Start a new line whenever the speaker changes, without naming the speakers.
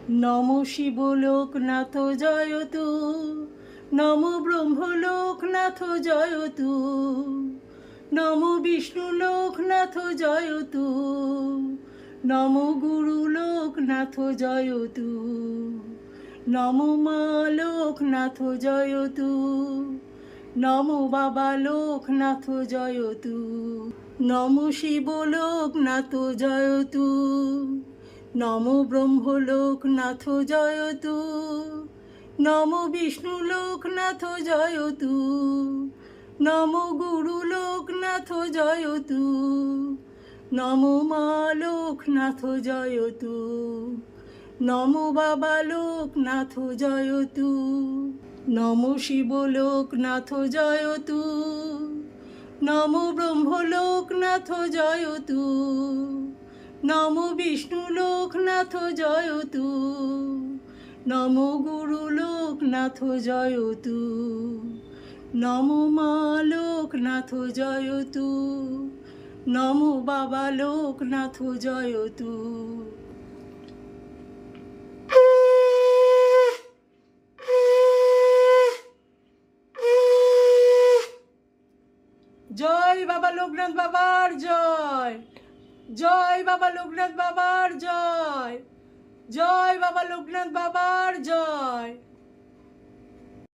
নম শিব লোকনাথ জয়তু, নম ব্রহ্ম লোকনাথ জয়তু, নম বিষ্ণু লোকনাথ জয়তু, নম গুরু লোকনাথ জয়তু, নম মা লোকনাথ জয়তু, নম বাবা লোকনাথ জয়তু, নম শিব লোকনাথ জয়তু, নম ব্রহ্ম লোকনাথ জয়তু, নম বিষ্ণু লোকনাথ জয়তু, নম গুরু লোকনাথ জয়তু, নম মা লোকনাথ জয়তু, নম বাবা লোকনাথ জয়তু, নম শিব লোকনাথ জয়তু, নম ব্রহ্ম লোকনাথ জয়তু, নম বিষ্ণু লোকনাথ জয়তু, নম গুরু লোকনাথ জয়তু, নম মা লোকনাথ জয়তু, নম বাবা লোকনাথ জয়তু। জয় বাবা লোকনাথ বাবার জয়, জয় বাবা লোকনাথ বাবার জয়, জয় বাবা লোকনাথ বাবার জয়।